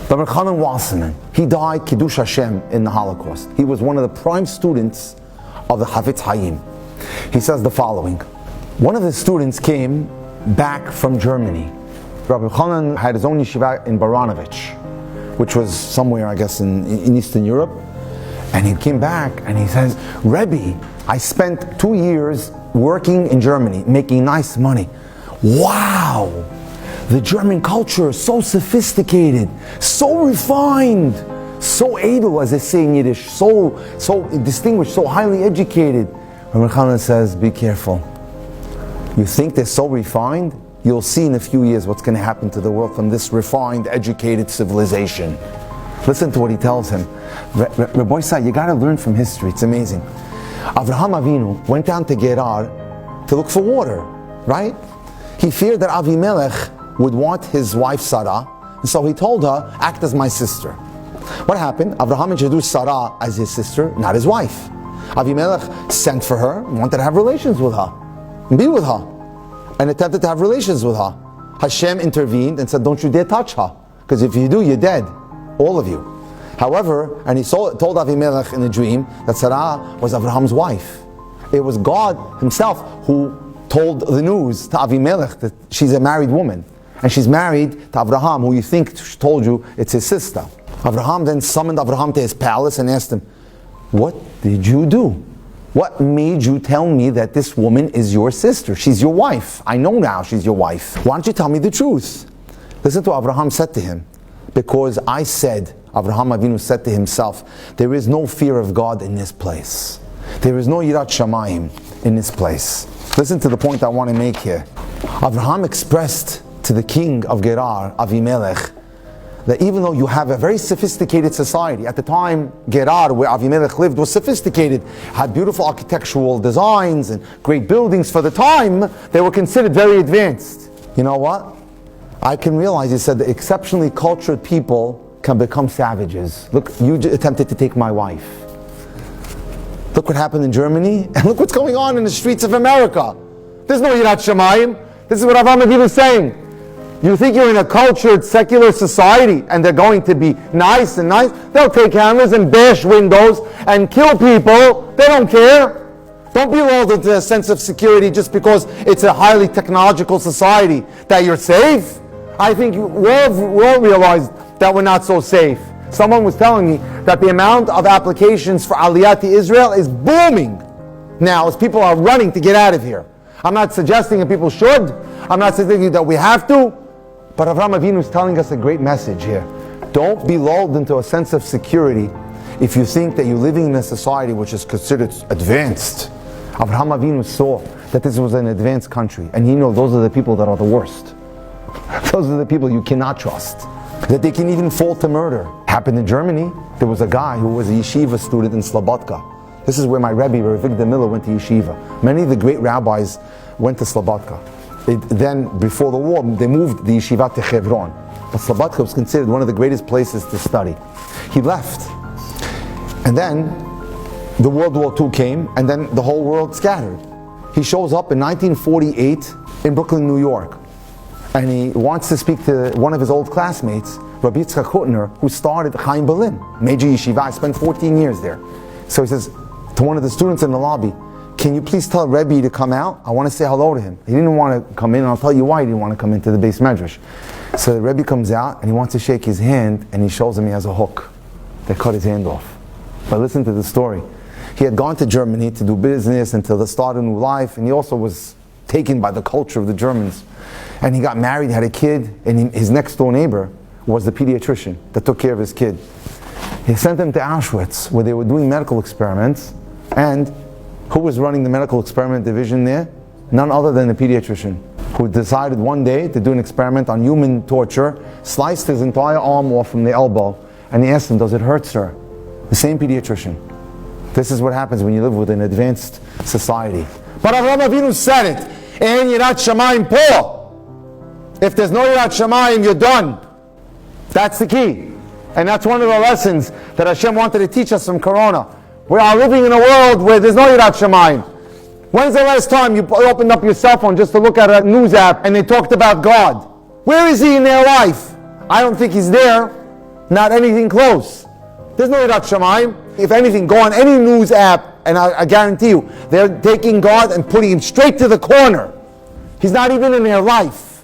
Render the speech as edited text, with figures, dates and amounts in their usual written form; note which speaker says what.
Speaker 1: Rabbi Chanan Wasserman, he died Kiddush Hashem in the Holocaust. He was one of the prime students of the Havetz Hayim. He says the following: one of his students came back from Germany. Rabbi Chanan had his own yeshiva in Baranovich, which was somewhere, I guess, in Eastern Europe. And he came back and he says, Rebbe, I spent 2 years working in Germany, making nice money. Wow! The German culture is so sophisticated, so refined, so able, as they say in Yiddish, so distinguished, so highly educated. Rabbi Chanan says, be careful. You think they're so refined? You'll see in a few years what's going to happen to the world from this refined, educated civilization. Listen to what he tells him. Rabbi Say, you got to learn from history. It's amazing. Avraham Avinu went down to Gerar to look for water, right? He feared that Avimelech would want his wife Sarah, and so he told her, act as my sister. What happened? Avraham introduced Sarah as his sister, not his wife. Avimelech sent for her, wanted to have relations with her, and be with her, and attempted to have relations with her. Hashem intervened and said, don't you dare touch her, because if you do, you're dead, all of you. However, and he told Avimelech in a dream that Sarah was Avraham's wife. It was God himself who told the news to Avimelech that she's a married woman, and she's married to Avraham, who you think told you it's his sister. Avraham then summoned Avraham to his palace and asked him, what did you do? What made you tell me that this woman is your sister? She's your wife. I know now she's your wife. Why don't you tell me the truth? Listen to what Avraham said to him. Because I said, Avraham Avinu said to himself, there is no fear of God in this place. There is no Yirat Shamayim in this place. Listen to the point I want to make here. Avraham expressed to the king of Gerar, Avimelech, that even though you have a very sophisticated society, at the time Gerar, where Avimelech lived, was sophisticated, had beautiful architectural designs and great buildings for the time, they were considered very advanced. You know what? I can realize, he said, that exceptionally cultured people can become savages. Look, you attempted to take my wife. Look what happened in Germany, and look what's going on in the streets of America. There's no Yirat Shamayim. This is what Avraham Avinu is saying. You think you're in a cultured, secular society, and they're going to be nice and nice? They'll take hammers and bash windows and kill people. They don't care. Don't be lulled into a sense of security just because it's a highly technological society that you're safe. I think we all realized that we're not so safe. Someone was telling me that the amount of applications for Aliyah to Israel is booming now as people are running to get out of here. I'm not suggesting that people should. I'm not suggesting that we have to. But Avraham Avinu is telling us a great message here. Don't be lulled into a sense of security if you think that you're living in a society which is considered advanced. Avraham Avinu saw that this was an advanced country, and he knows those are the people that are the worst. Those are the people you cannot trust. That they can even fall to murder. Happened in Germany. There was a guy who was a yeshiva student in Slobodka. This is where my Rabbi, Rabbi Miller, went to yeshiva. Many of the great rabbis went to Slobodka. Then, before the war, they moved the yeshiva to Hebron. But Slobodka was considered one of the greatest places to study. He left. And then, the World War II came, and then the whole world scattered. He shows up in 1948 in Brooklyn, New York. And he wants to speak to one of his old classmates, Rabbi Succot, who started Chaim Berlin, major yeshiva. I spent 14 years there. So he says to one of the students in the lobby, can you please tell Rebbe to come out? I want to say hello to him. He didn't want to come in, and I'll tell you why he didn't want to come into the base medrash. So the Rebbe comes out, and he wants to shake his hand, and he shows him he has a hook. They cut his hand off. But listen to the story. He had gone to Germany to do business and to start a new life, and he also was taken by the culture of the Germans. And he got married, had a kid, and his next door neighbor was the pediatrician that took care of his kid. He sent him to Auschwitz, where they were doing medical experiments, and who was running the medical experiment division there? None other than the pediatrician, who decided one day to do an experiment on human torture, sliced his entire arm off from the elbow, and he asked him, does it hurt, sir? The same pediatrician. This is what happens when you live with an advanced society. But Avraham Avinu said it, Ein Yirat Shamayim po. If there's no Yirat Shamayim, you're done. That's the key. And that's one of the lessons that Hashem wanted to teach us from Corona. We are living in a world where there's no Yirat Shamayim. When's the last time you opened up your cell phone just to look at a news app and they talked about God? Where is He in their life? I don't think He's there. Not anything close. There's no Yirat Shamayim. If anything, go on any news app, and I guarantee you, they're taking God and putting him straight to the corner. He's not even in their life.